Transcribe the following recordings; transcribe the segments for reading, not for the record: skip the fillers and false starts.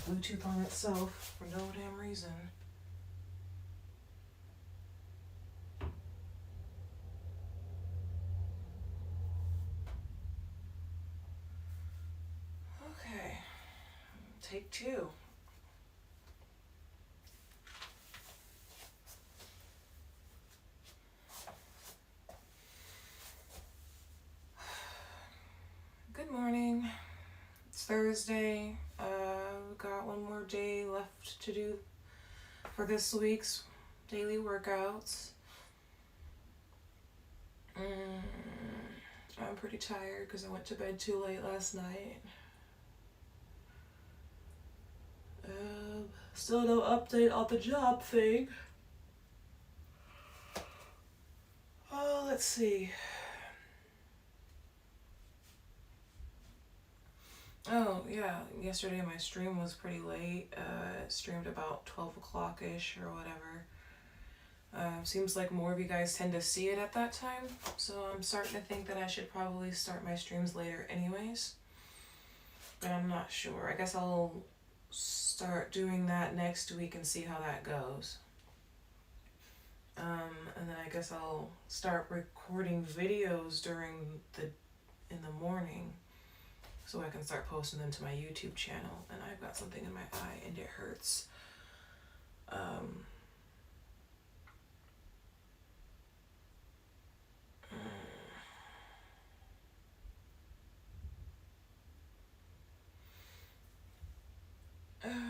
Bluetooth on itself for no damn reason. Okay, take two. Good morning. It's Thursday. We've got one more day left to do for this week's daily workouts. I'm pretty tired because I went to bed too late last night. Still no update on the job thing. Oh, let's see. Oh, yeah, yesterday my stream was pretty late. It streamed about 12 o'clock-ish or whatever. Seems like more of you guys tend to see it at that time, so I'm starting to think that I should probably start my streams later anyways. But I'm not sure. I guess I'll start doing that next week and see how that goes. And then I guess I'll start recording videos in the morning so I can start posting them to my YouTube channel. And I've got something in my eye and it hurts.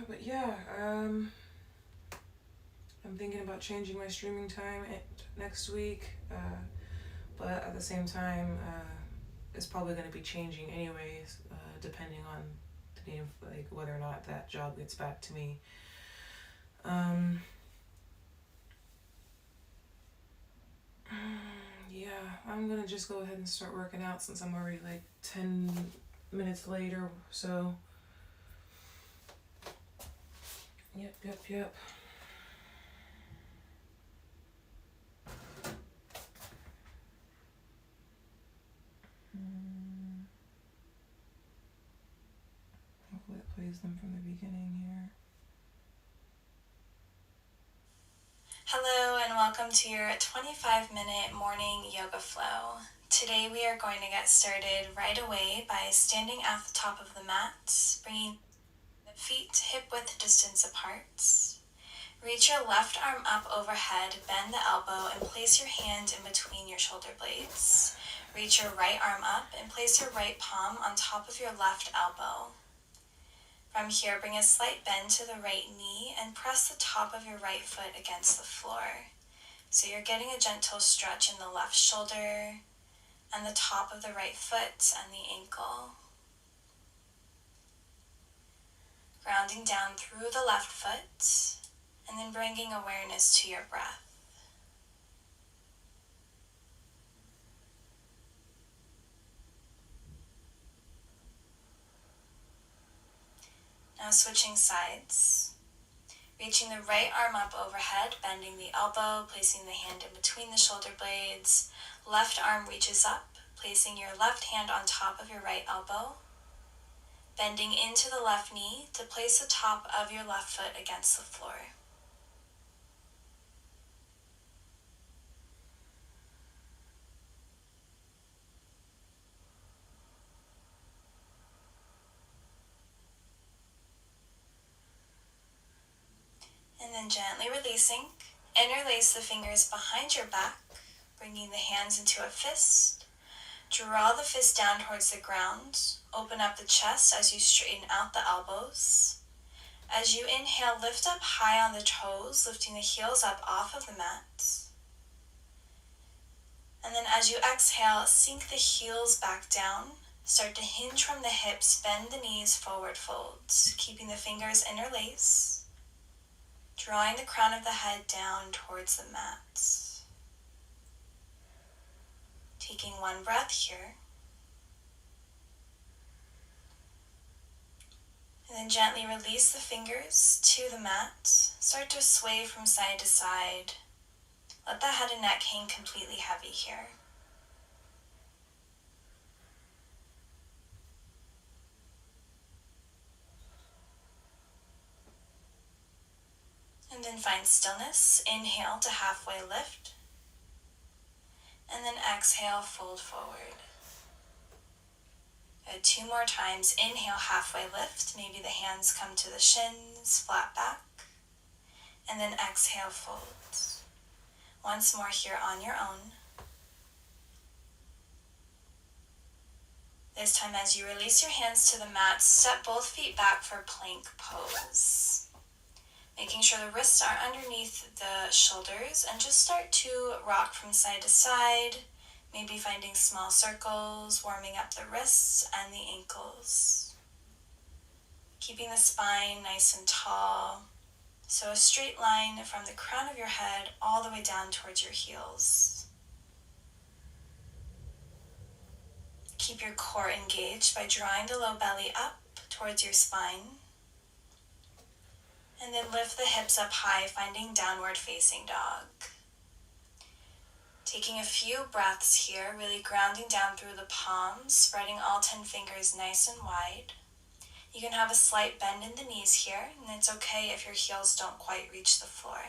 But yeah, I'm thinking about changing my streaming time next week, but at the same time, it's probably going to be changing anyways, depending on the name, like whether or not that job gets back to me. Yeah, I'm gonna just go ahead and start working out since I'm already like 10 minutes late or so. Yep. Hopefully it plays them from the beginning here. Hello and welcome to your 25-minute morning yoga flow. Today we are going to get started right away by standing at the top of the mat, bringing the feet hip-width distance apart. Reach your left arm up overhead, bend the elbow, and place your hand in between your shoulder blades. Reach your right arm up and place your right palm on top of your left elbow. From here, bring a slight bend to the right knee and press the top of your right foot against the floor. So you're getting a gentle stretch in the left shoulder and the top of the right foot and the ankle. Grounding down through the left foot and then bringing awareness to your breath. Now switching sides. Reaching the right arm up overhead, bending the elbow, placing the hand in between the shoulder blades. Left arm reaches up, placing your left hand on top of your right elbow. Bending into the left knee to place the top of your left foot against the floor. And then gently releasing, interlace the fingers behind your back, bringing the hands into a fist. Draw the fist down towards the ground. Open up the chest as you straighten out the elbows. As you inhale, lift up high on the toes, lifting the heels up off of the mat. And then as you exhale, sink the heels back down. Start to hinge from the hips, bend the knees, forward fold, keeping the fingers interlace. Drawing the crown of the head down towards the mat. Taking one breath here. And then gently release the fingers to the mat. Start to sway from side to side. Let the head and neck hang completely heavy here. And then find stillness. Inhale to halfway lift. And then exhale, fold forward. Good. 2 more times. Inhale, halfway lift. Maybe the hands come to the shins, flat back. And then exhale, fold. Once more here on your own. This time as you release your hands to the mat, step both feet back for plank pose. Making sure the wrists are underneath the shoulders and just start to rock from side to side, maybe finding small circles, warming up the wrists and the ankles. Keeping the spine nice and tall, so a straight line from the crown of your head all the way down towards your heels. Keep your core engaged by drawing the low belly up towards your spine. And then lift the hips up high, finding downward facing dog. Taking a few breaths here, really grounding down through the palms, spreading all 10 fingers nice and wide. You can have a slight bend in the knees here, and it's okay if your heels don't quite reach the floor.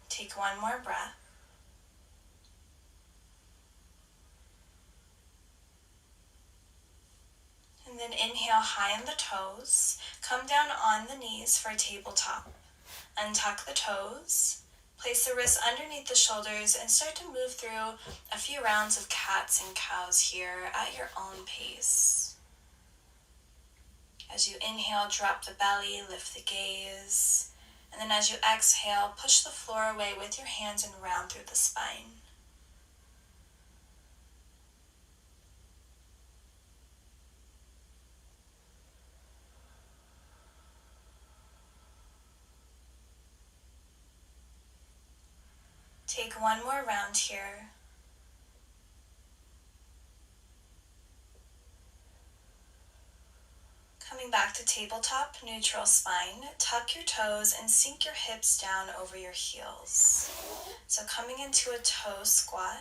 Take one more breath. And then inhale high on the toes. Come down on the knees for a tabletop. Untuck the toes. Place the wrists underneath the shoulders and start to move through a few rounds of cats and cows here at your own pace. As you inhale, drop the belly, lift the gaze. And then as you exhale, push the floor away with your hands and round through the spine. Take one more round here. Coming back to tabletop, neutral spine. Tuck your toes and sink your hips down over your heels. So coming into a toe squat,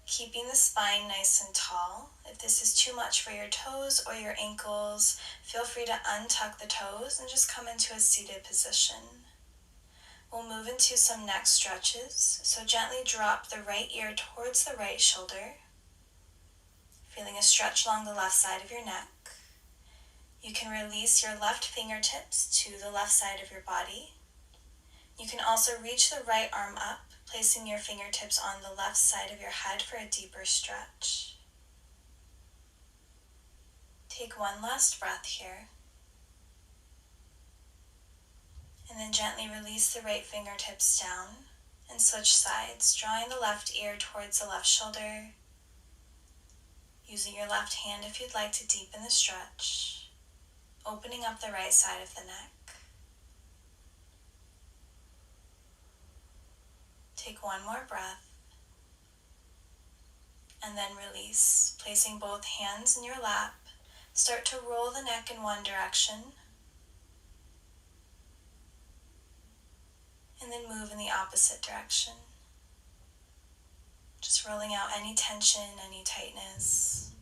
keeping the spine nice and tall. If this is too much for your toes or your ankles, feel free to untuck the toes and just come into a seated position. We'll move into some neck stretches, so gently drop the right ear towards the right shoulder, feeling a stretch along the left side of your neck. You can release your left fingertips to the left side of your body. You can also reach the right arm up, placing your fingertips on the left side of your head for a deeper stretch. Take one last breath here. And then gently release the right fingertips down and switch sides, drawing the left ear towards the left shoulder, using your left hand if you'd like to deepen the stretch, opening up the right side of the neck. Take one more breath, and then release, placing both hands in your lap. Start to roll the neck in one direction, and then move in the opposite direction. Just rolling out any tension, any tightness.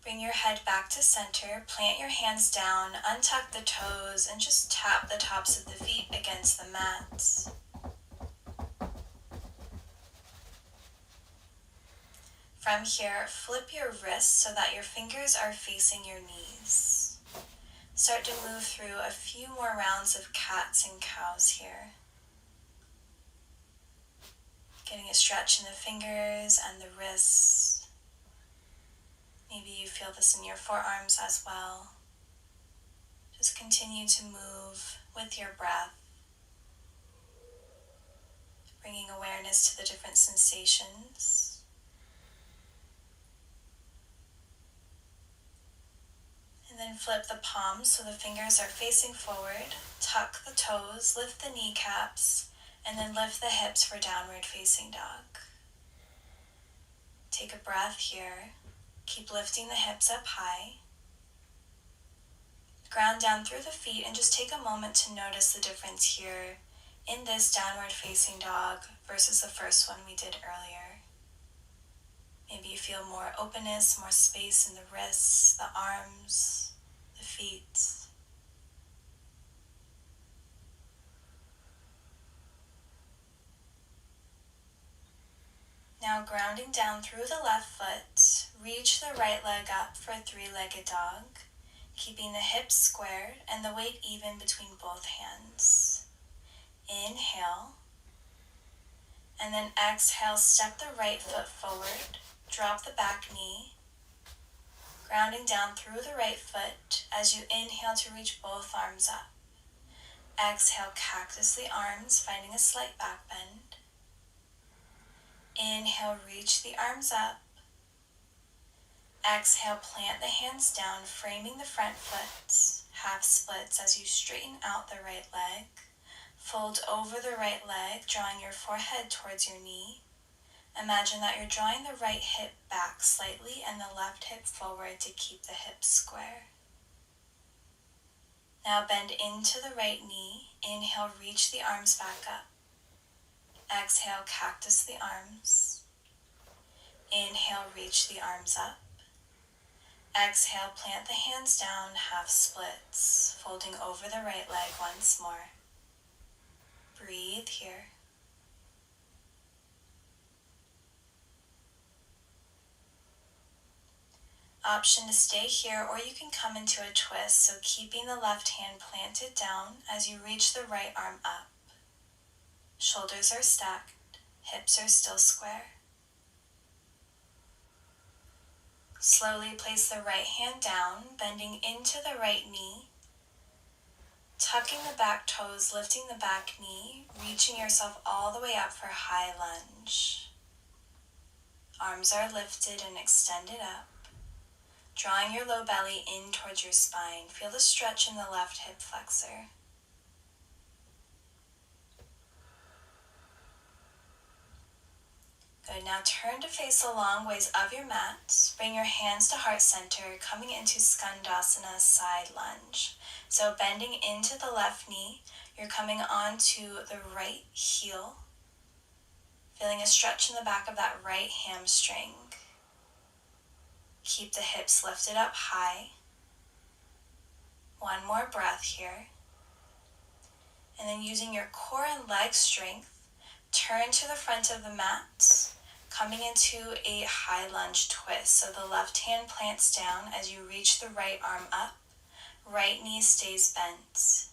Bring your head back to center, plant your hands down, untuck the toes, and just tap the tops of the feet against the mat. From here, flip your wrists so that your fingers are facing your knees. Start to move through a few more rounds of cats and cows here. Getting a stretch in the fingers and the wrists. Maybe you feel this in your forearms as well. Just continue to move with your breath, bringing awareness to the different sensations. And then flip the palms so the fingers are facing forward. Tuck the toes, lift the kneecaps, and then lift the hips for downward facing dog. Take a breath here. Keep lifting the hips up high. Ground down through the feet and just take a moment to notice the difference here in this downward facing dog versus the first one we did earlier. Maybe you feel more openness, more space in the wrists, the arms, the feet. Now grounding down through the left foot, reach the right leg up for a three-legged dog, keeping the hips squared and the weight even between both hands. Inhale, and then exhale, step the right foot forward, drop the back knee, grounding down through the right foot as you inhale to reach both arms up. Exhale, cactus the arms, finding a slight back bend. Inhale, reach the arms up. Exhale, plant the hands down, framing the front foot, half splits as you straighten out the right leg. Fold over the right leg, drawing your forehead towards your knee. Imagine that you're drawing the right hip back slightly and the left hip forward to keep the hips square. Now bend into the right knee. Inhale, reach the arms back up. Exhale, cactus the arms. Inhale, reach the arms up. Exhale, plant the hands down, half splits, folding over the right leg once more. Breathe here. Option to stay here, or you can come into a twist, so keeping the left hand planted down as you reach the right arm up. Shoulders are stacked, hips are still square. Slowly place the right hand down, bending into the right knee, tucking the back toes, lifting the back knee, reaching yourself all the way up for high lunge. Arms are lifted and extended up. Drawing your low belly in towards your spine. Feel the stretch in the left hip flexor. Good, now turn to face the long ways of your mat. Bring your hands to heart center, coming into Skandasana, side lunge. So bending into the left knee, you're coming onto the right heel. Feeling a stretch in the back of that right hamstring. Keep the hips lifted up high. One more breath here. And then using your core and leg strength, turn to the front of the mat, coming into a high lunge twist. So the left hand plants down as you reach the right arm up. Right knee stays bent.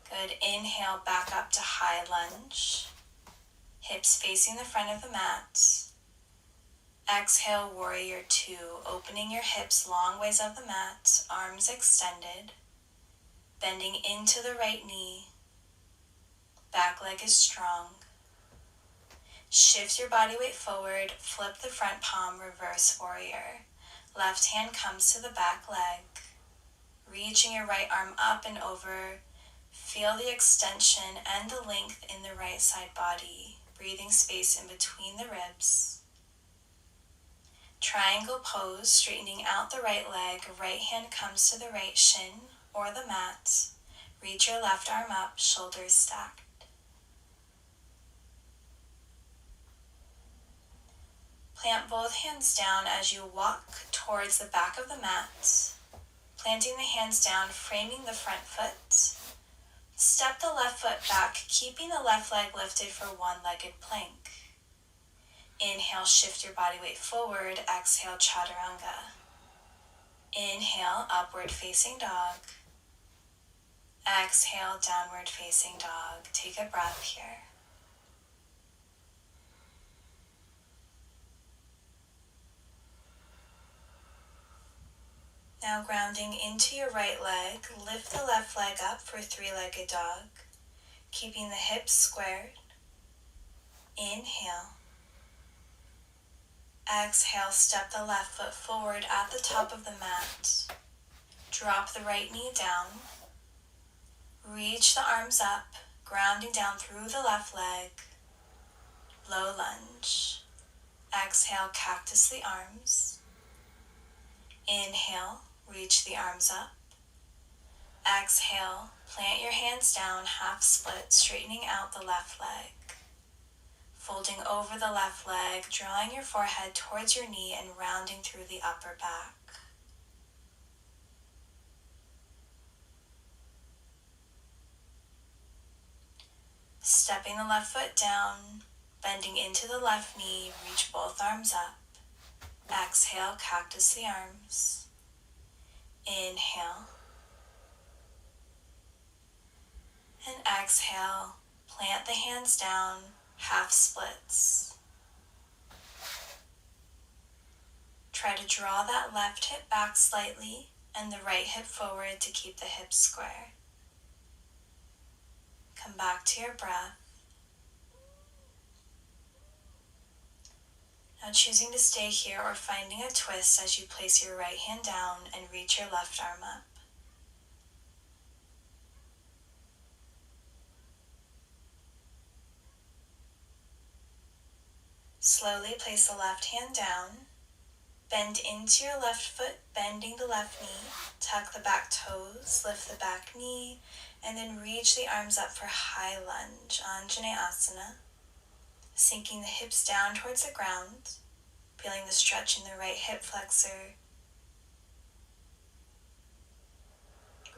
Good. Inhale, back up to high lunge. Hips facing the front of the mat. Exhale, warrior two, opening your hips long ways of the mat, arms extended, bending into the right knee, back leg is strong. Shift your body weight forward, flip the front palm, reverse warrior. Left hand comes to the back leg, reaching your right arm up and over. Feel the extension and the length in the right side body, breathing space in between the ribs. Triangle pose, straightening out the right leg, right hand comes to the right shin or the mat. Reach your left arm up, shoulders stacked. Plant both hands down as you walk towards the back of the mat, planting the hands down, framing the front foot. Step the left foot back, keeping the left leg lifted for one-legged plank. Inhale, shift your body weight forward. Exhale, chaturanga. Inhale, upward facing dog. Exhale, downward facing dog. Take a breath here. Now grounding into your right leg, lift the left leg up for three-legged dog, keeping the hips squared. Inhale. Exhale, step the left foot forward at the top of the mat. Drop the right knee down. Reach the arms up, grounding down through the left leg. Low lunge. Exhale, cactus the arms. Inhale, reach the arms up. Exhale, plant your hands down, half split, straightening out the left leg. folding over the left leg, drawing your forehead towards your knee and rounding through the upper back. Stepping the left foot down, bending into the left knee, reach both arms up. Exhale, cactus the arms. Inhale. And exhale, plant the hands down, half splits. Try to draw that left hip back slightly and the right hip forward to keep the hips square. Come back to your breath. Now choosing to stay here or finding a twist as you place your right hand down and reach your left arm up. Slowly place the left hand down, bend into your left foot, bending the left knee, tuck the back toes, lift the back knee, and then reach the arms up for high lunge, Anjaneyasana, sinking the hips down towards the ground, feeling the stretch in the right hip flexor,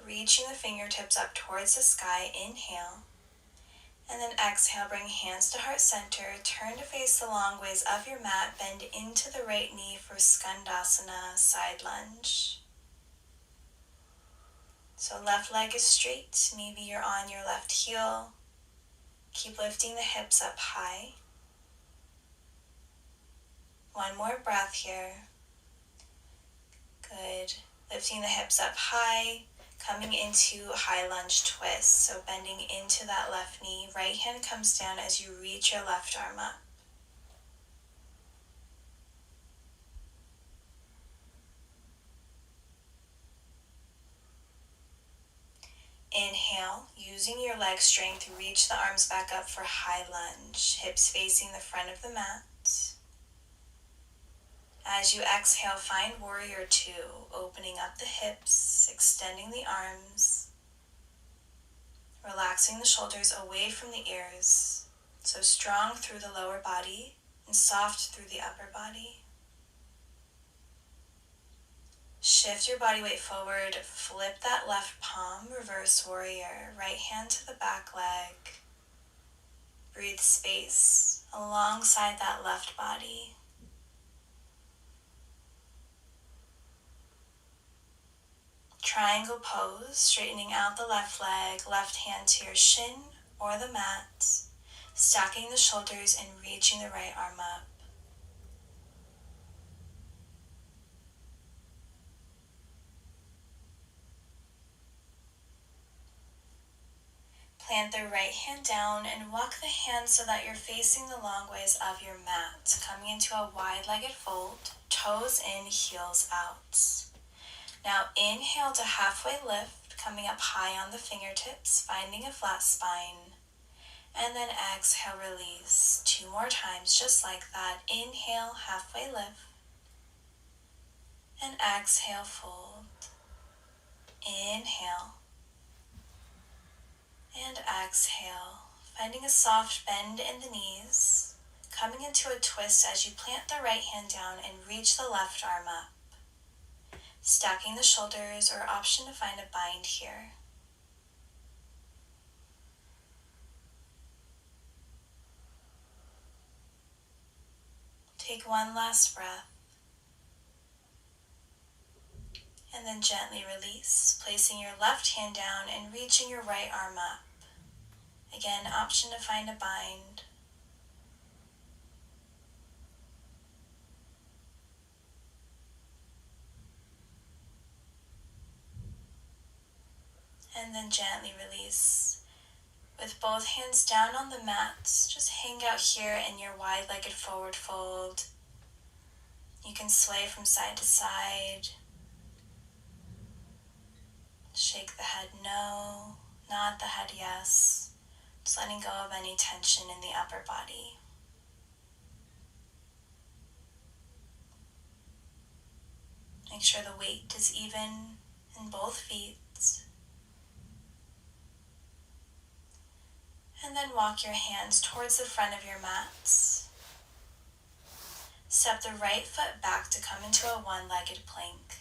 reaching the fingertips up towards the sky, inhale. And then exhale, bring hands to heart center, turn to face the long ways of your mat, bend into the right knee for Skandasana, side lunge. So left leg is straight, maybe you're on your left heel. Keep lifting the hips up high. One more breath here. Good. Lifting the hips up high. Coming into high lunge twist, so bending into that left knee, right hand comes down as you reach your left arm up. Inhale, using your leg strength, reach the arms back up for high lunge, hips facing the front of the mat. As you exhale, find warrior two, opening up the hips, extending the arms, relaxing the shoulders away from the ears, so strong through the lower body and soft through the upper body. Shift your body weight forward, flip that left palm, reverse warrior, right hand to the back leg. Breathe space alongside that left body. Triangle pose, straightening out the left leg, left hand to your shin or the mat, stacking the shoulders and reaching the right arm up. Plant the right hand down and walk the hands so that you're facing the long ways of your mat, coming into a wide-legged fold, toes in, heels out. Now inhale to halfway lift, coming up high on the fingertips, finding a flat spine. And then exhale, release. 2 more times, just like that. Inhale, halfway lift. And exhale, fold. Inhale. And exhale, finding a soft bend in the knees, coming into a twist as you plant the right hand down and reach the left arm up. Stacking the shoulders, or option to find a bind here. Take one last breath. And then gently release, placing your left hand down and reaching your right arm up. Again, option to find a bind. And then gently release. With both hands down on the mat, just hang out here in your wide-legged forward fold. You can sway from side to side. Shake the head no, nod the head yes. Just letting go of any tension in the upper body. Make sure the weight is even in both feet. And then then walk your hands towards the front of your mats. Step the right foot back to come into a one-legged plank.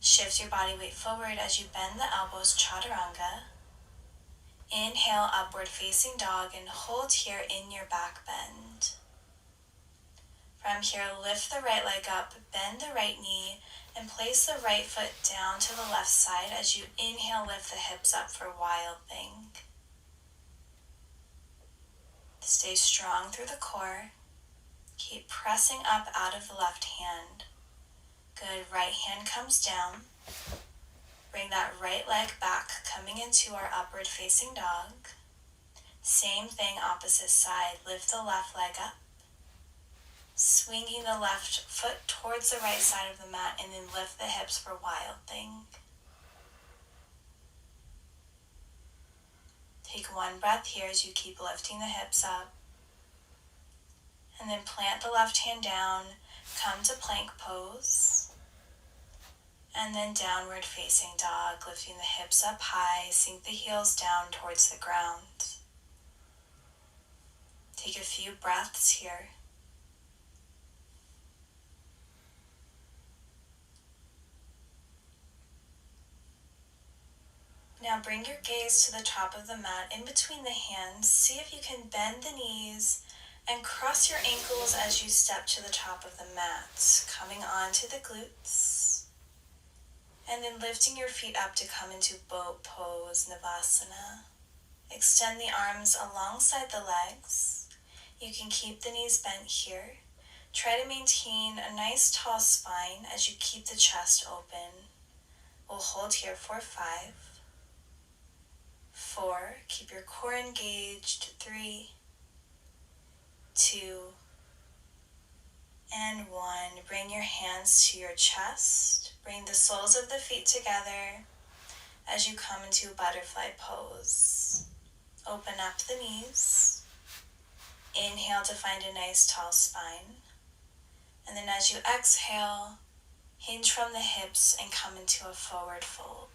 Shift your body weight forward as you bend the elbows, chaturanga. Inhale, upward facing dog, and hold here in your back bend. From here, lift the right leg up, bend the right knee, and place the right foot down to the left side as you inhale, lift the hips up for wild thing. Stay strong through the core. Keep pressing up out of the left hand. Good, right hand comes down. Bring that right leg back, coming into our upward facing dog. Same thing, opposite side. Lift the left leg up. Swinging the left foot towards the right side of the mat, and then lift the hips for wild thing. Take one breath here as you keep lifting the hips up. And then plant the left hand down, come to plank pose. And then downward facing dog, lifting the hips up high, sink the heels down towards the ground. Take a few breaths here. Now bring your gaze to the top of the mat in between the hands. See if you can bend the knees and cross your ankles as you step to the top of the mat, coming onto the glutes. And then lifting your feet up to come into boat pose, Navasana. Extend the arms alongside the legs. You can keep the knees bent here. Try to maintain a nice tall spine as you keep the chest open. We'll hold here for 5, 4, keep your core engaged, 3, 2, and 1. Bring your hands to your chest. Bring the soles of the feet together as you come into butterfly pose. Open up the knees. Inhale to find a nice tall spine. And then as you exhale, hinge from the hips and come into a forward fold.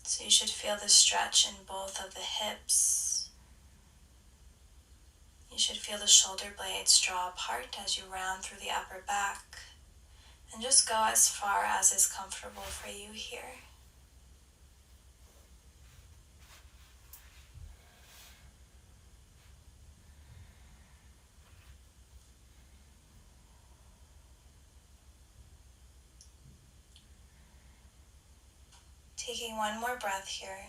So you should feel the stretch in both of the hips. You should feel the shoulder blades draw apart as you round through the upper back. And just go as far as is comfortable for you here. Taking one more breath here.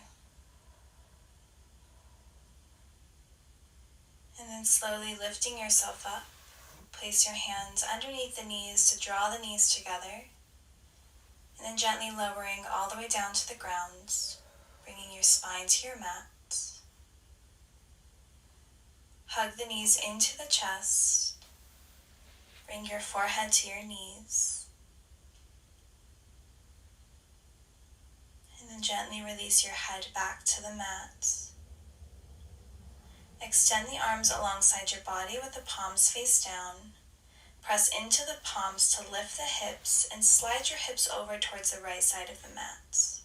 And then slowly lifting yourself up. Place your hands underneath the knees to draw the knees together. And then gently lowering all the way down to the ground, bringing your spine to your mat. Hug the knees into the chest. Bring your forehead to your knees. And then gently release your head back to the mat. Extend the arms alongside your body with the palms face down. Press into the palms to lift the hips and slide your hips over towards the right side of the mat.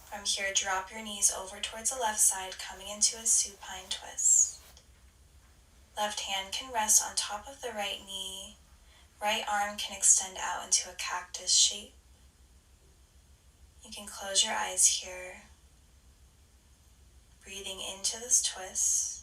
From here, drop your knees over towards the left side, coming into a supine twist. Left hand can rest on top of the right knee. Right arm can extend out into a cactus shape. You can close your eyes here, breathing into this twist.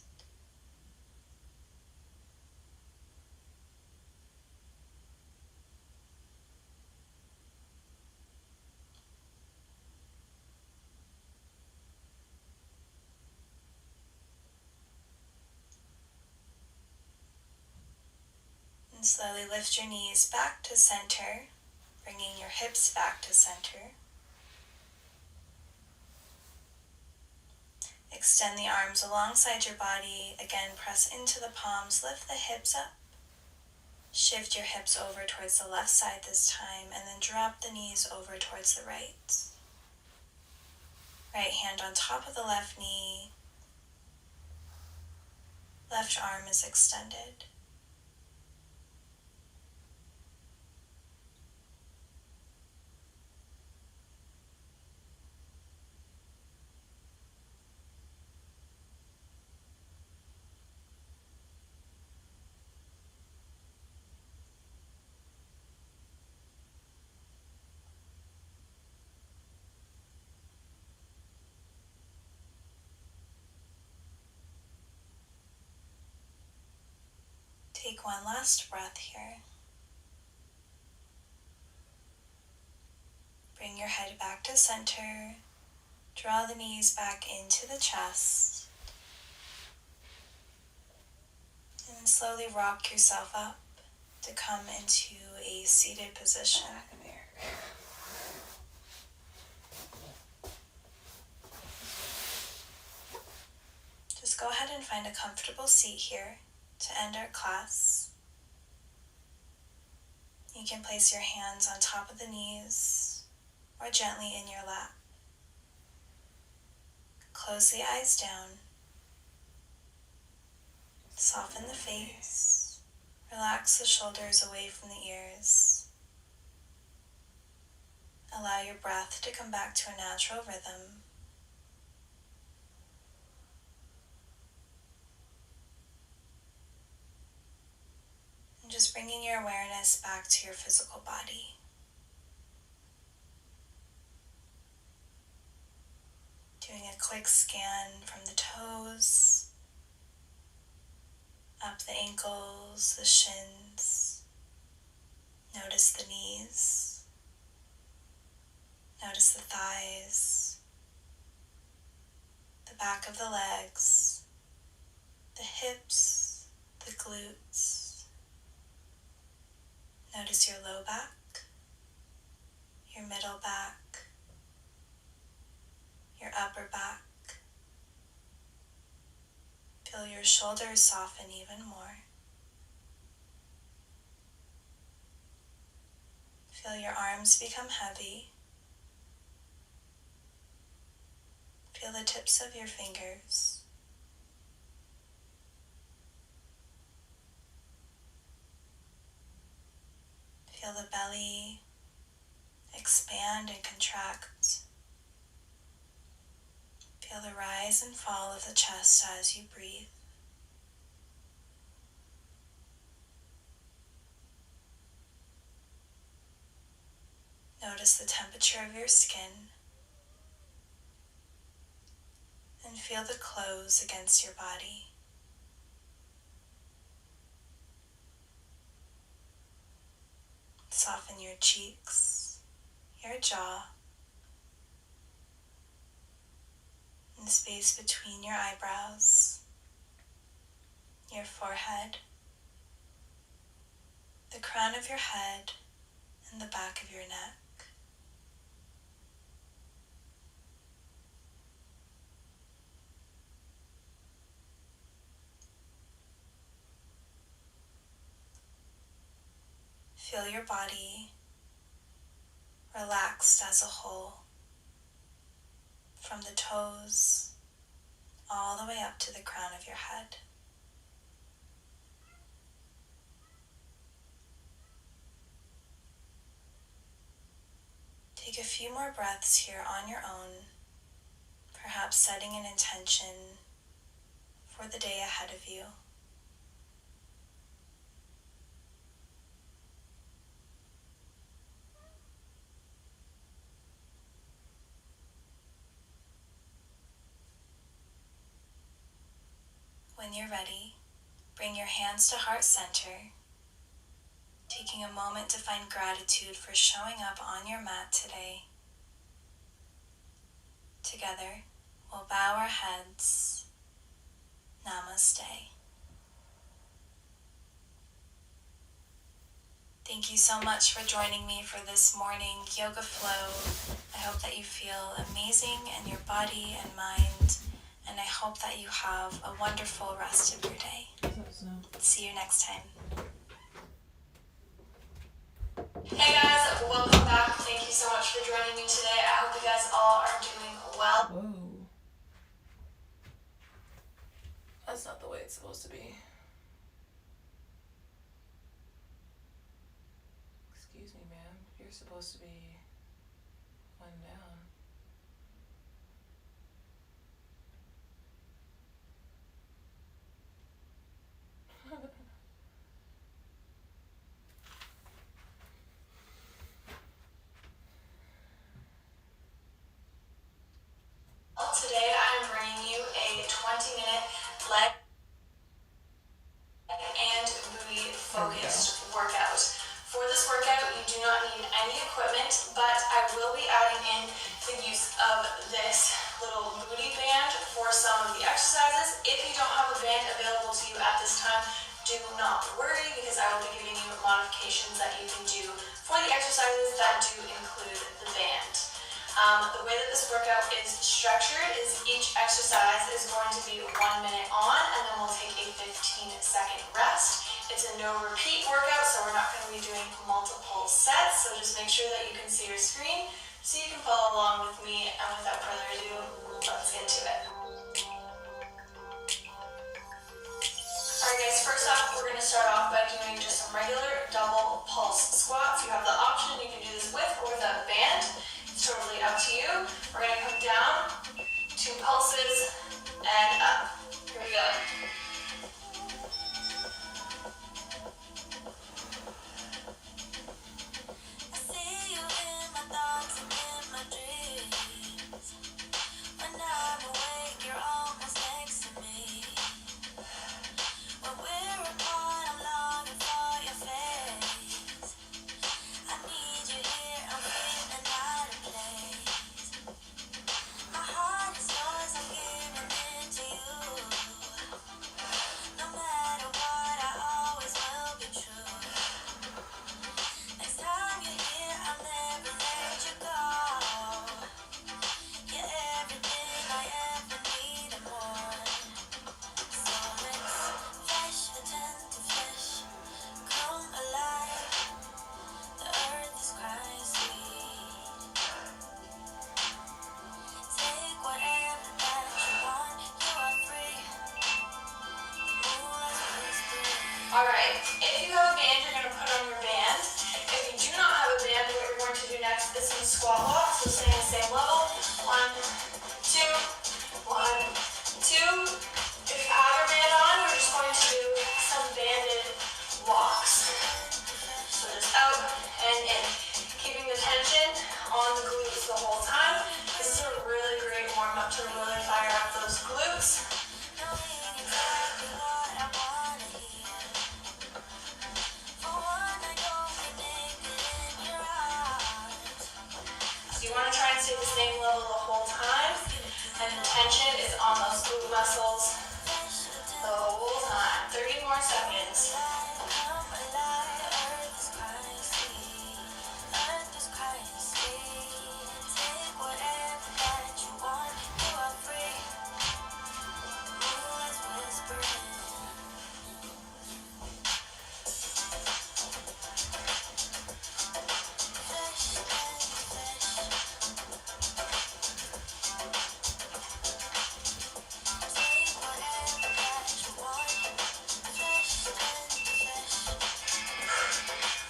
And slowly lift your knees back to center, bringing your hips back to center. Extend the arms alongside your body. Again, press into the palms, lift the hips up. Shift your hips over towards the left side this time, and then drop the knees over towards the right. Right hand on top of the left knee. Left arm is extended. Take one last breath here. Bring your head back to center. Draw the knees back into the chest. And slowly rock yourself up to come into a seated position. Just go ahead and find a comfortable seat here to end our class. You can place your hands on top of the knees or gently in your lap. Close the eyes down. Soften the face. Relax the shoulders away from the ears. Allow your breath to come back to a natural rhythm. And just bringing your awareness back to your physical body. Doing a quick scan from the toes, up the ankles, the shins. Notice the knees. Notice the thighs, the back of the legs, the hips, the glutes. Notice your low back, your middle back, your upper back. Feel your shoulders soften even more. Feel your arms become heavy. Feel the tips of your fingers. Feel the belly expand and contract. Feel the rise and fall of the chest as you breathe. Notice the temperature of your skin and feel the clothes against your body. Soften your cheeks, your jaw, and the space between your eyebrows, your forehead, the crown of your head, and the back of your neck. Feel your body relaxed as a whole, from the toes all the way up to the crown of your head. Take a few more breaths here on your own, perhaps setting an intention for the day ahead of you. When you're ready, bring your hands to heart center, taking a moment to find gratitude for showing up on your mat today. Together, we'll bow our heads. Namaste. Thank you so much for joining me for this morning yoga flow. I hope that you feel amazing in your body and mind, and I hope that you have a wonderful rest of your day. See you next time. Hey guys, welcome back. Thank you so much for joining me today. I hope you guys all are doing well. Whoa. That's not the way it's supposed to be. Excuse me, ma'am. You're supposed to be one down. Today I'm bringing you a 20-minute leg and booty modifications that you can do for the exercises that do include the band. The way that this workout is structured is each exercise is going to be 1 minute on, and then we'll take a 15-second rest. It's a no repeat workout, so we're not going to be doing multiple sets, so just make sure that you can see your screen so you can follow along with me, and without further ado, let's get to it. Alright guys, first off, we're going to start off by doing just some regular double pulse squats. You have the option, you can do this with or without a band. It's totally up to you. We're going to come down, 2 pulses, and up. Here we go. I see you in my thoughts and in my dreams. When I'm awake, you're almost next to me. When we're apart, I'm longing for your face. I need you here, I'm feeling out of place. My heart is yours, I'm giving it to you. No matter what, I always will be true. Next time you're here, I'll never let you go. You're everything I ever need and more. So it's flesh, attend to flesh, come alive. The earth is crying sweet. Take whatever that you want, you are free. The moonlight's whispering. Alright, if you have a band, you're going to put on your band. If you do not have a band, what you're going to do next is some squat walks, so stay in the same level. 1, 2, 1, 2. If you have your band on, we're just going to do some banded walks. So just out and in. Keeping the tension on the glutes the whole time. This is a really great warm-up to really fire up those glutes. Knowing exactly what I want to hear. For one, I don't get naked in your eyes. So you want to try and stay the same level the whole time. And the tension is on those glute muscles the whole time. 30 more seconds.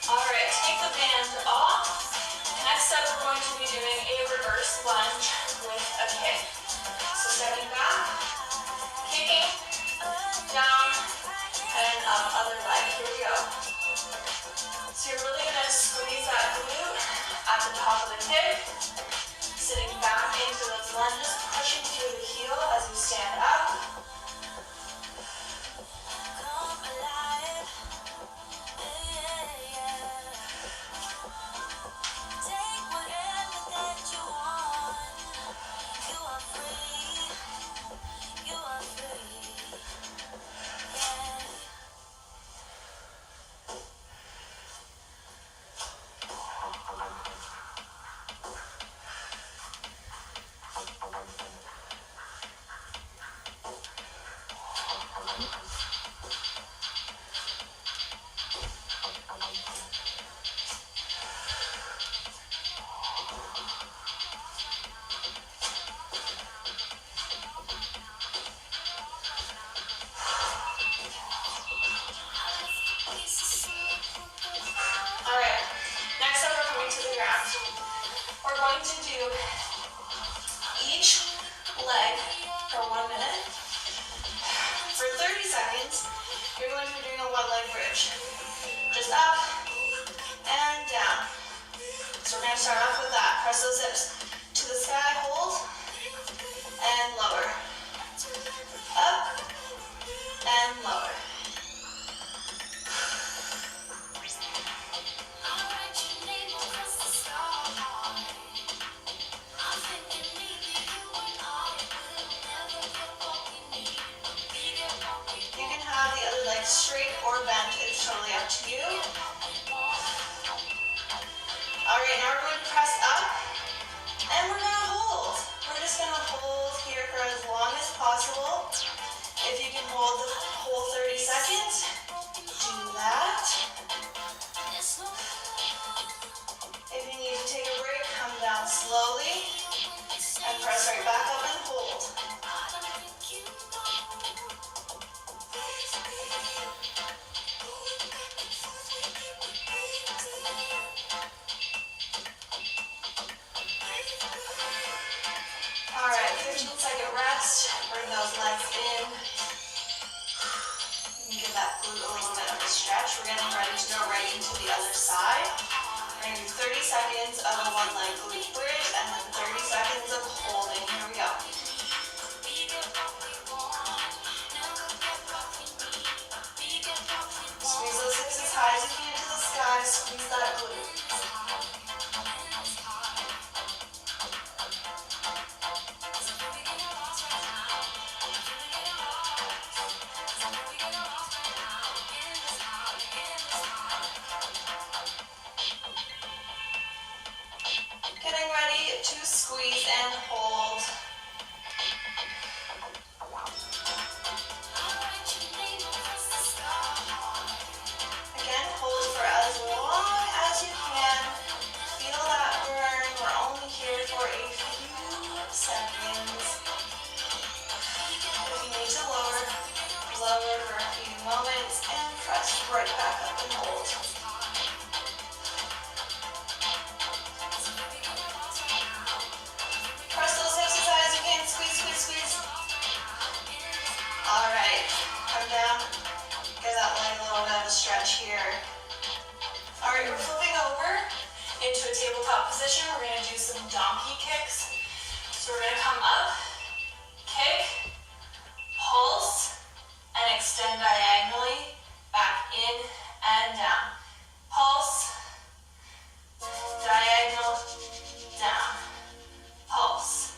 Alright, take the band off. Next up, we're going to be doing a reverse lunge with a kick. So stepping back, kicking, down, and up, other leg. Here we go. So you're really going to squeeze that glute at the top of the kick. Sitting back into those lunges, pushing through the heel as you stand up. Come alive. Take whatever that you want. You are free. You are free. Yeah. Alright, next up we're coming to the ground. We're going to do each leg for 1 minute. For 30 seconds, you're going to be doing a one-leg bridge. Just up and down. So we're going to start off with that. Press those hips to the sky, hold, and lower. Up and lower. You can have the other leg straight or bent, it's totally up to you. possible. If you can hold the whole 30 seconds, do that. If you need to take a break, come down slowly and press right back up and hold. All right, 15-second rest. Bring those legs in. You can give that glute a little bit of a stretch. We're getting ready to go right into the other side. We're going to do 30 seconds of a one leg glute bridge and then 30 seconds of holding. Here we go. Squeeze those hips as high as you can to the sky. Squeeze that glute. Getting ready to squeeze and hold. Again, hold for as long as you can. Feel that burn. We're only here for a few seconds. If you need to lower, lower for a few moments and press right back up and hold. Press those hips as high as you can. Squeeze, squeeze, squeeze. All right, come down. Give that leg a little bit of a stretch here. All right, we're flipping over into a tabletop position. We're going to do some donkey kicks. So we're going to come up, kick, pulse, and extend diagonally, back in and down. Pulse, diagonal, down. Pulse,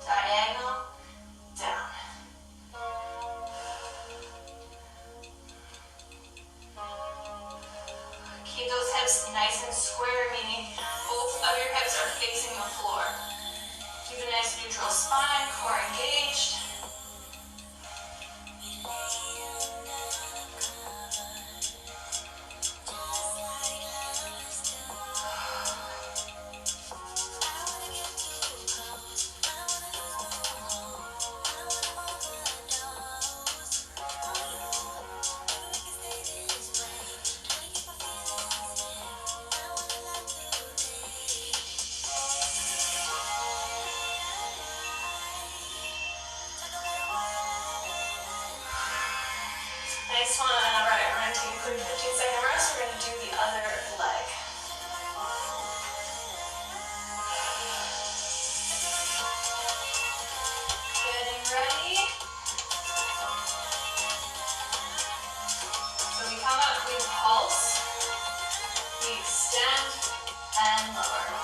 diagonal, down. Keep those hips nice and square, meaning both of your hips are facing the floor. Keep a nice neutral spine, core engaged. Nice one. All right, we're going to take a quick 15-second rest. We're going to do the other leg. Getting ready. So we come up, we pulse, we extend, and lower.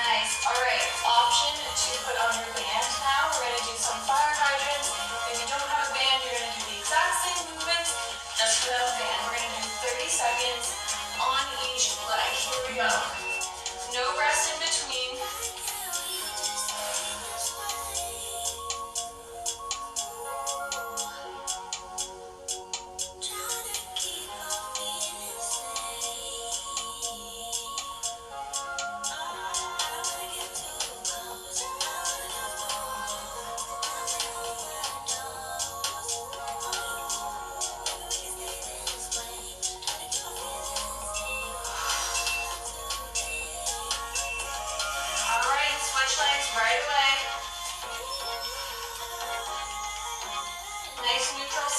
Nice. All right, option to put on your band now. We're going to do some fire hydrants. If you don't have a band, you're going to do the exact same movements, just without a band. We're going to do 30 seconds on each leg. Here we go. No rest in between.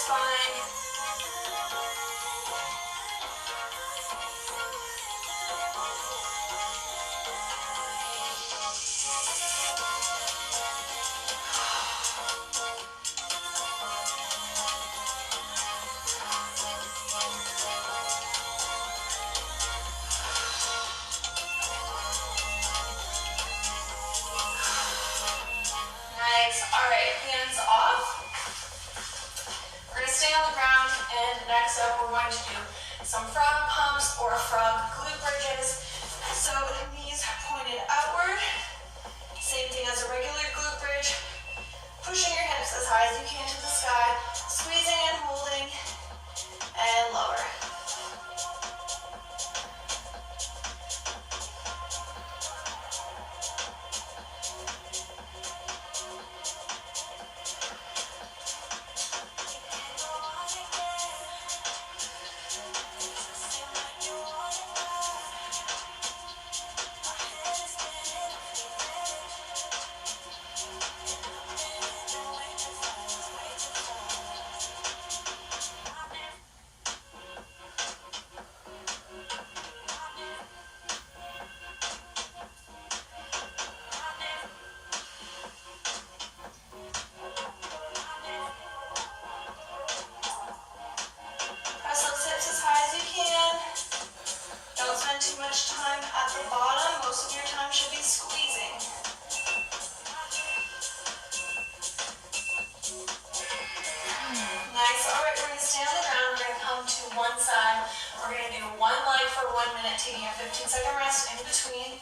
spine. Nice. All right, hands off. We're going to stay on the ground, and next up we're going to do some frog pumps or frog glute bridges. So knees pointed outward, same thing as a regular glute bridge. Pushing your hips as high as you can to the sky, squeezing and holding, and lower. Press those hips as high as you can. Don't spend too much time at the bottom. Most of your time should be squeezing. Nice. All right, we're going to stay on the ground. We're going to come to one side. We're going to do one leg for 1 minute, taking a 15-second rest in between.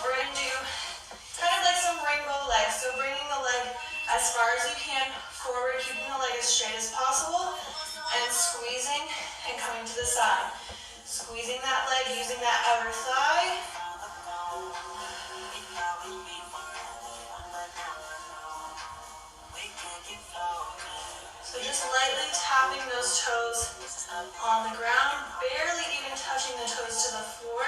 We're going to do kind of like some rainbow legs. So bringing the leg as far as you can forward, keeping the leg as straight as possible, and squeezing and coming to the side. Squeezing that leg, using that outer thigh. So just lightly tapping those toes on the ground, barely even touching the toes to the floor.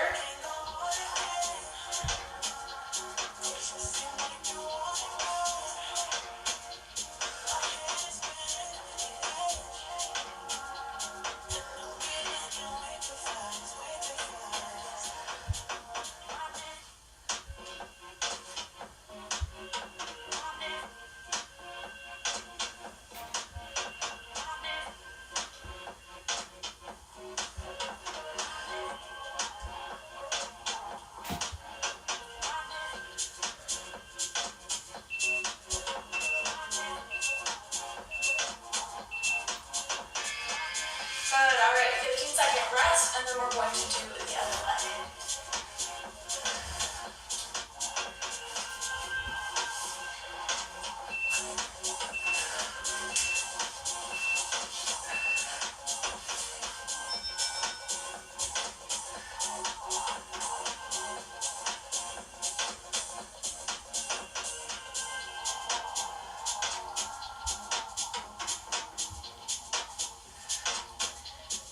Good, all right, 15-second rest, and then we're going to do the other leg.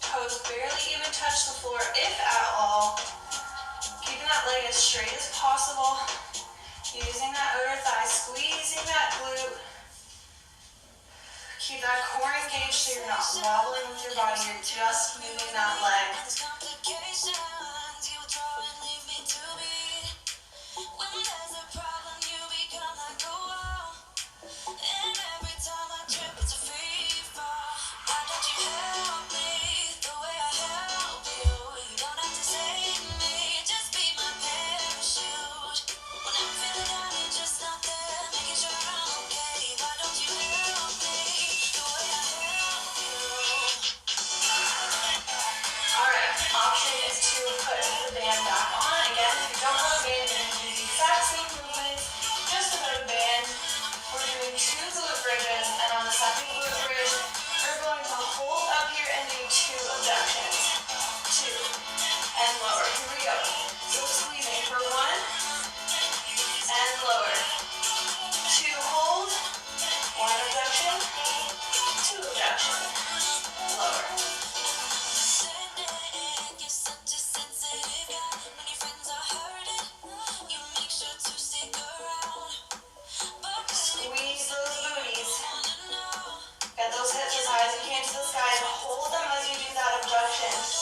Toes barely even touch the floor, if at all. Keeping that leg as straight as possible. Using that outer thigh, squeezing that glute. Keep that core engaged so you're not wobbling with your body, you're just moving that leg. Option is to to the sky and hold them as you do that abduction.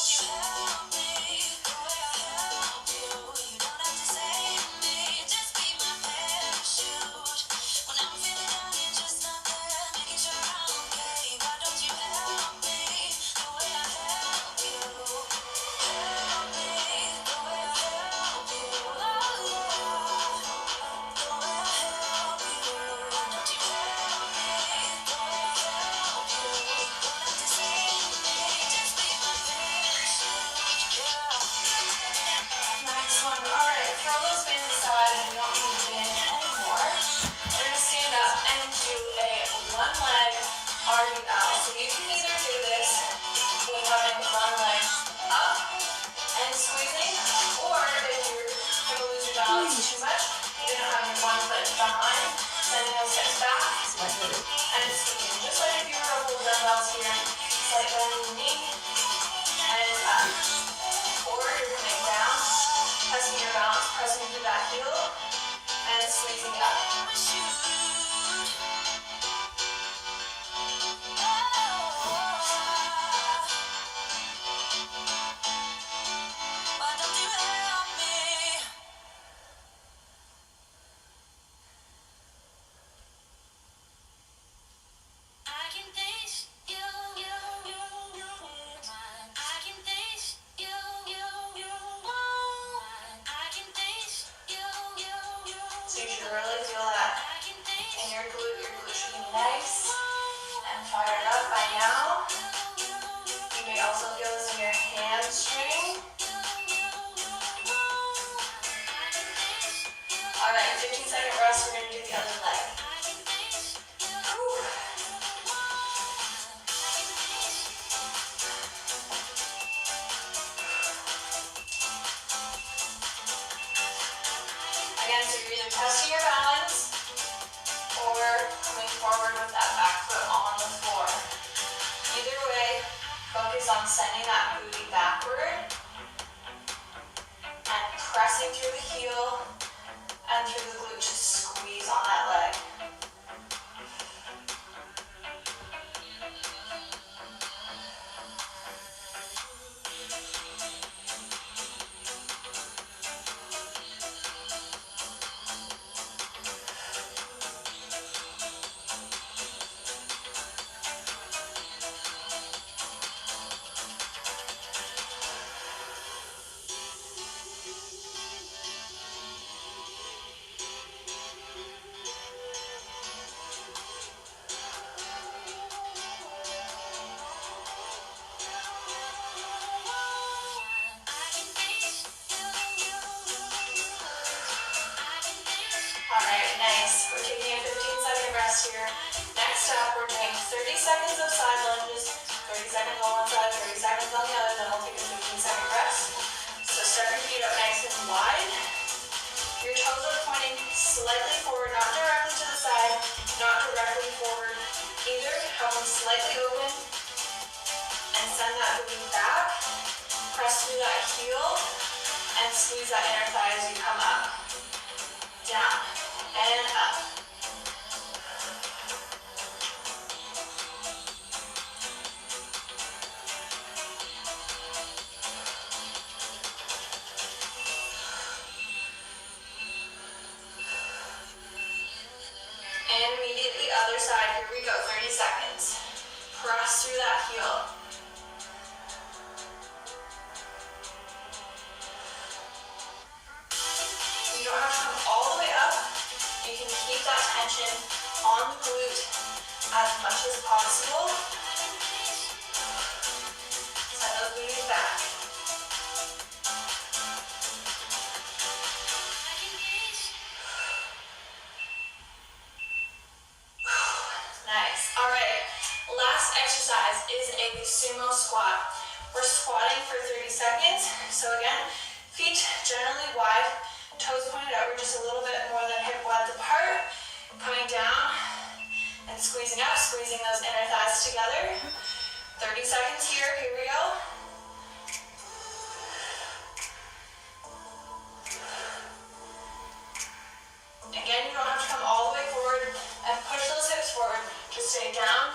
Stay down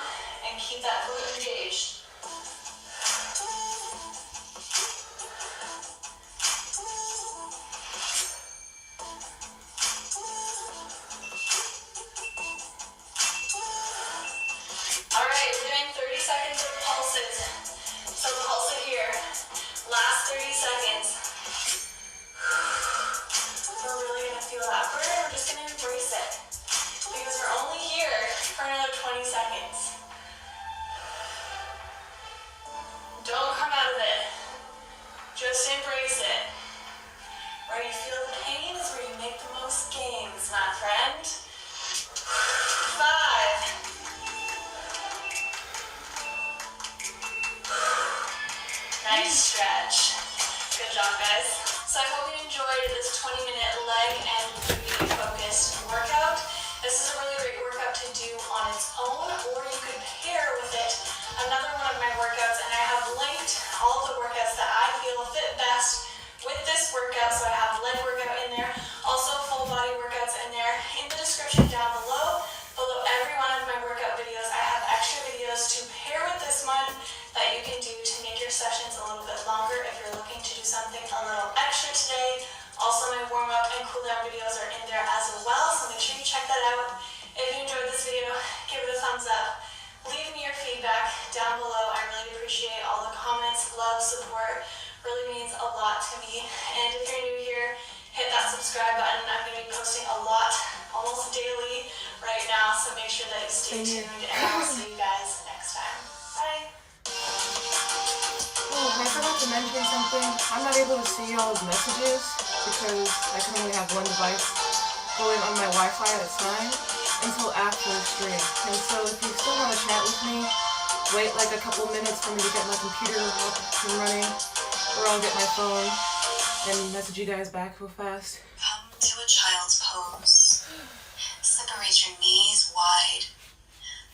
and keep that glute engaged. embrace it. Where you feel the pain is where you make the most gains, my friend. 5. Nice stretch. Good job, guys. So I hope you enjoyed this 20-minute leg and glute focused workout. This is a really great workout to do on its own, or you could pair with it another one of my workouts, and I have linked all the workouts that I feel fit best with this workout. So I have leg workout in there, also full body workouts in there. In the description down below every one of my workout videos, I have extra videos to pair with this one that you can do to make your sessions a little bit longer if you're looking to do something a little extra today. Also, my warm-up and cool-down videos are in there as well, so make sure you check that out. If you enjoyed this video, give it a thumbs up. Leave me your feedback down below. I really appreciate all the comments, love, support. Really means a lot to me. And if you're new here, hit that subscribe button. I'm going to be posting a lot, almost daily right now, so make sure that you stay tuned, and I'll see you guys next time. Bye. Oh, I forgot to mention something. I'm not able to see y'all's messages because I can only have one device going on my Wi-Fi at a time until after the stream. And so if you still want to chat with me, wait like a couple minutes for me to get my computer up and running, or I'll get my phone and message you guys back real fast. Come to a child's pose. Separate your knees wide.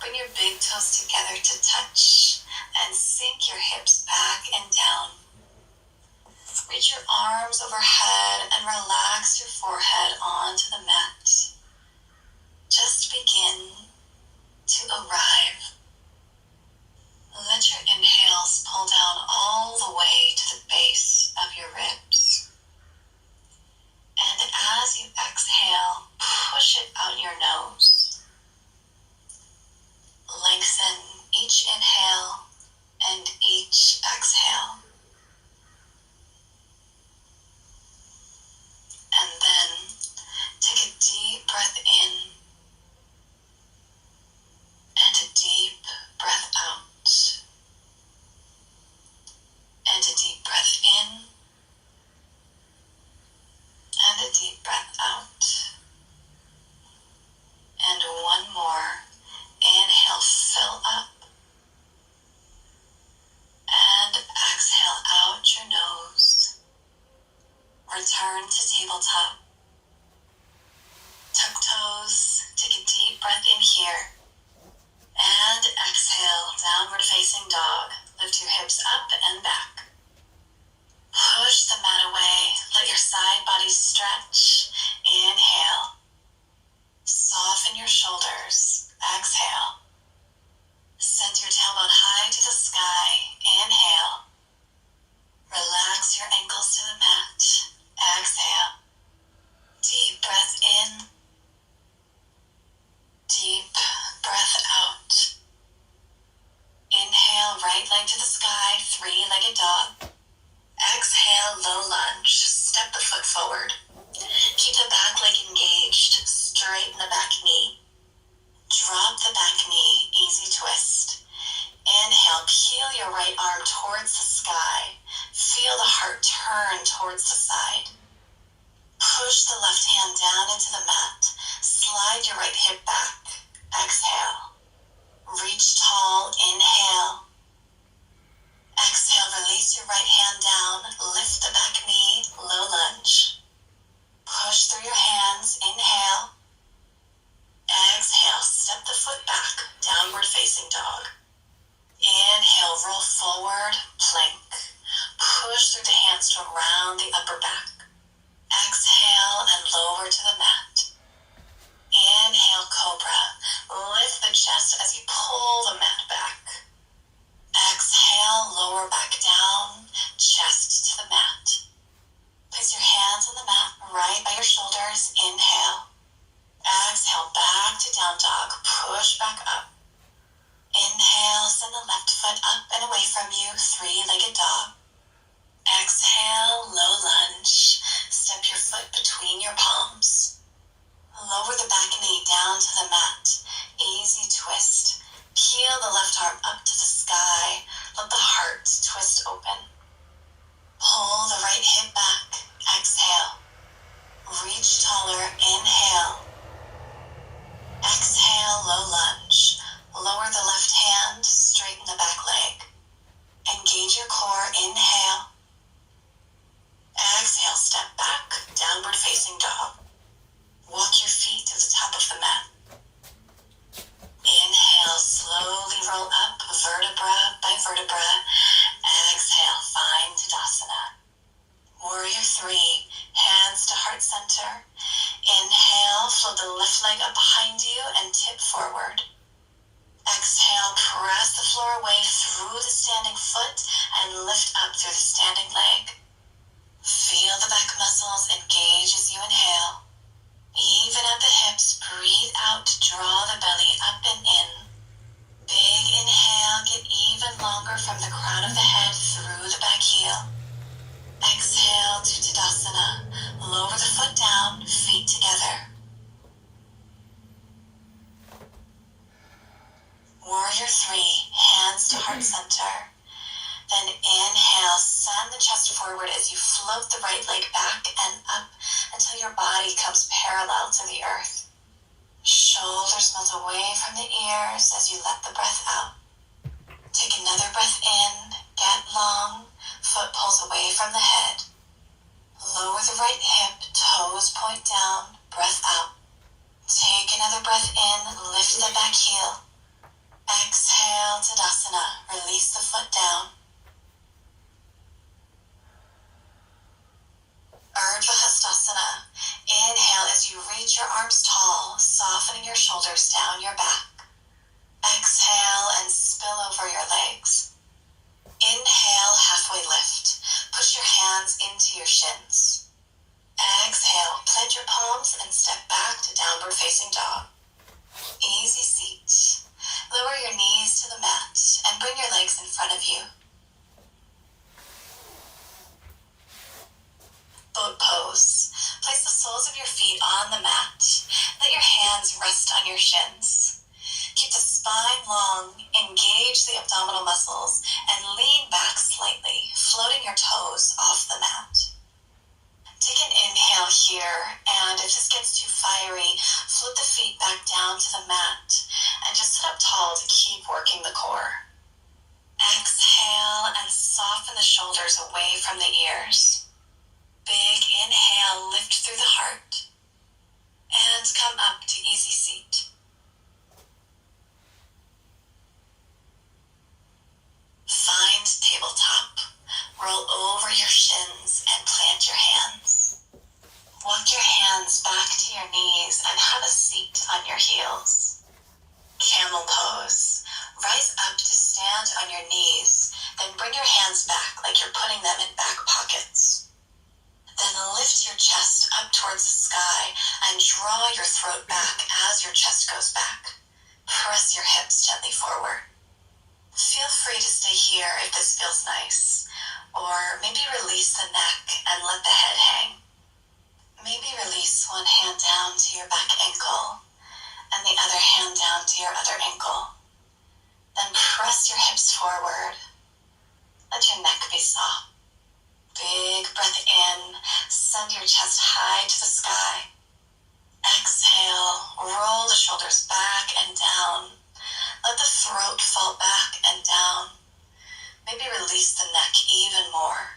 Bring your big toes together to touch and sink your hips back and down. Reach your arms overhead and relax your forehead onto the mat. Just begin to arrive. Let your inhales pull down all the way to the base of your ribs. And as you exhale, push it out your nose. Lengthen each inhale and each exhale. And then take a deep breath in and a deep breath out. And a deep breath in and a deep breath out. And one more. Inhale, fill up. And exhale out your nose. Return to tabletop. Tuck toes. Take a deep breath in here. And exhale, downward facing dog. Lift your hips up and back. Push the mat away. Let your side body stretch. Inhale. Soften your shoulders. Exhale. Send your tailbone high to the sky. Inhale. Relax your ankles to the mat. Exhale. Deep breath in. Deep breath out. Inhale, right leg to the sky, three-legged dog. Exhale, low lunge. Step the foot forward. Keep the back leg engaged. Straighten the back knee. Drop the back knee. Easy twist. Inhale, peel your right arm towards the sky. Feel the heart turn towards the side. Push the left hand down into the mat. Slide your right hip back. Exhale. Reach tall. Inhale. Exhale, release your right hand down. Lift the back knee. Low lunge. Push through your hands. Inhale. Exhale, step the foot back. Downward facing dog. Inhale, roll forward. Plank. Push through the hands to around the upper back. Exhale and lower to the mat. Inhale, cobra. Lift the chest as you pull the mat back. Exhale, lower back down, chest to the mat. Place your hands on the mat right by your shoulders. Inhale. Exhale, back to down dog. Push back up. Inhale, send the left foot up and away from you. Three-legged dog. Exhale, low lunge. Step your foot between your palms. Lower the back knee down to the mat. Easy twist. Peel the left arm up to the sky. Let the heart twist open. Pull the right away through the standing foot and lift up through the standing leg. Feel the back muscles engage as you inhale. Even at the hips, breathe out to draw the belly up and in. Big inhale, get even longer from the crown of the head through the back heel. Exhale to Tadasana. Lower the foot down, feet together. Warrior 3, hands to heart center. Then inhale, send the chest forward as you float the right leg back and up until your body comes parallel to the earth. Shoulders melt away from the ears as you let the breath out. Take another breath in, get long, foot pulls away from the head. Lower the right hip, toes point down, breath out. Take another breath in, lift the back heel. Exhale, Tadasana, release the foot down. Urdhva Hastasana. Inhale as you reach your arms tall, softening your shoulders down your back. Exhale and spill over your legs. Inhale, halfway lift. Push your hands into your shins. Exhale, plant your palms and step back to downward facing dog. Easy seat. Lower your knees to the mat and bring your legs in front of you. Boat pose. Place the soles of your feet on the mat. Let your hands rest on your shins. Keep the spine long, engage the abdominal muscles, and lean back slightly, floating your toes off the mat. Take an inhale here, and if this gets too fiery, float the feet back down to the mat, and just sit up tall to keep working the core. Exhale and soften the shoulders away from the ears. Big inhale, lift through the heart, and come up to easy seat. Find tabletop, roll over your shins and plant your hands. Walk your hands back to your knees and have a seat on your heels. Camel pose. Rise up to stand on your knees, then bring your hands back like you're putting them in back pockets. Then lift your chest up towards the sky and draw your throat back as your chest goes back. Press your hips gently forward. Feel free to stay here if this feels nice, or maybe release the neck and let the head hang. Maybe release one hand down to your back ankle and the other hand down to your other ankle. Then press your hips forward. Let your neck be soft. Big breath in, send your chest high to the sky. Exhale, roll the shoulders back and down. Let the throat fall back and down. Maybe release the neck even more.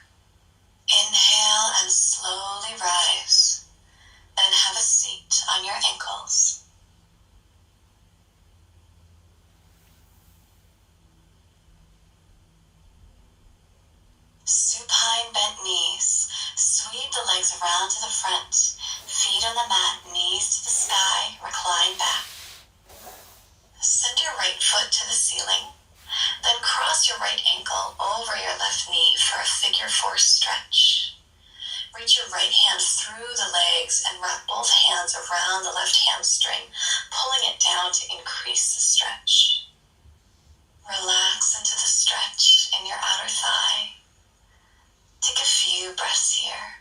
Inhale and slowly rise. Then have a seat on your ankles. Supine bent knees. Sweep the legs around to the front. Feet on the mat, knees to the sky, recline back. Send your right foot to the ceiling. Then cross your right ankle over your left knee for a figure 4 stretch. Reach your right hand through the legs and wrap both hands around the left hamstring, pulling it down to increase the stretch. Relax into the stretch in your outer thigh. Take a few breaths here.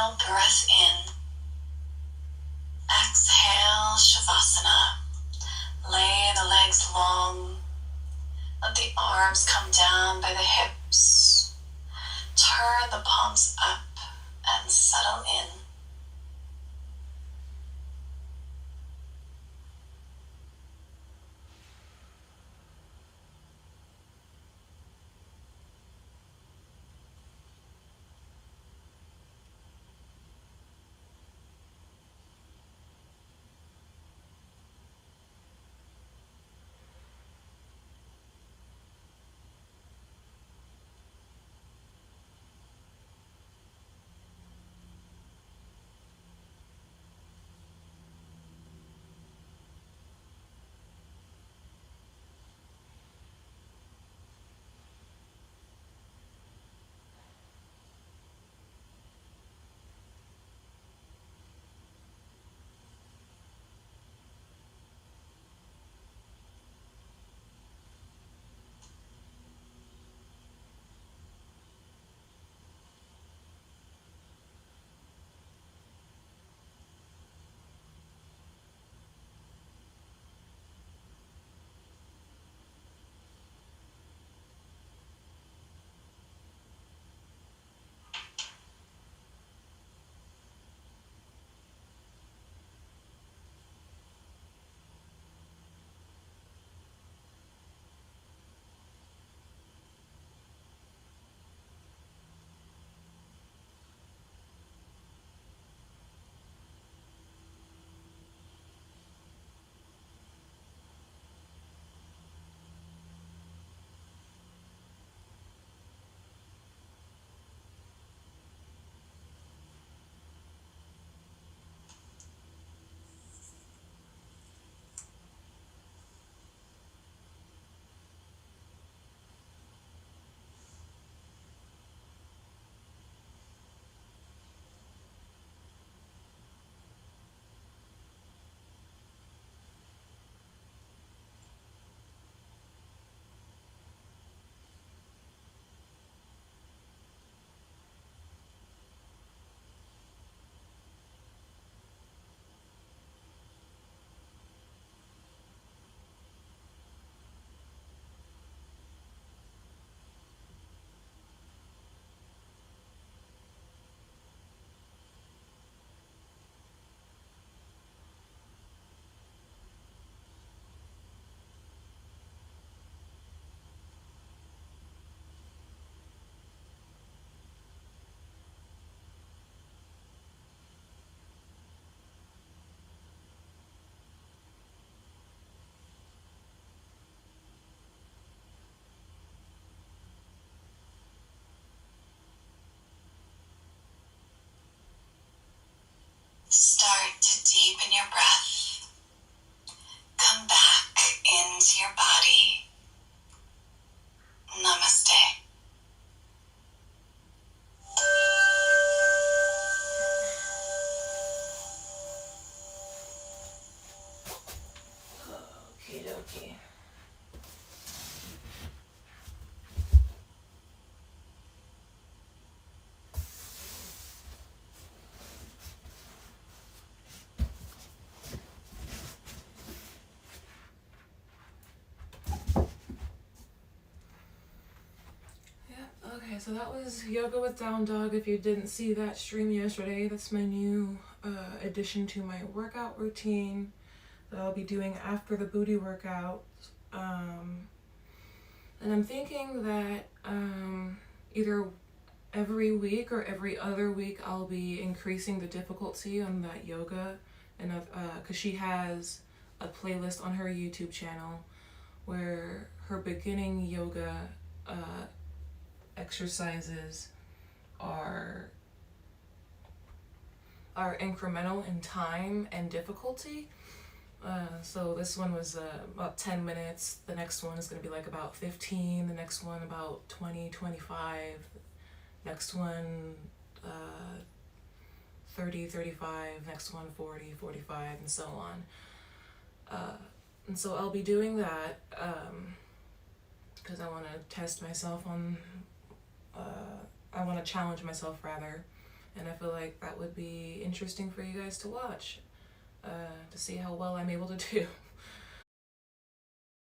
Inhale, breath in. Exhale, Shavasana. Lay the legs long. Let the arms come down by the hips. Turn the palms up and settle in. Start to deepen your breath. Come back into your body. Namaste. Okie dokie. Okay, so that was Yoga with Down Dog. If you didn't see that stream yesterday, that's my new addition to my workout routine that I'll be doing after the booty workout. And I'm thinking that either every week or every other week I'll be increasing the difficulty on that yoga, and because she has a playlist on her YouTube channel where her beginning yoga exercises are incremental in time and difficulty. So this one was about 10 minutes. The next one is going to be like about 15. The next one about 20, 25. Next one 30, 35. Next one 40, 45, and so on. And so I'll be doing that because I want to test myself on, I want to challenge myself rather and I feel like that would be interesting for you guys to watch, to see how well I'm able to do.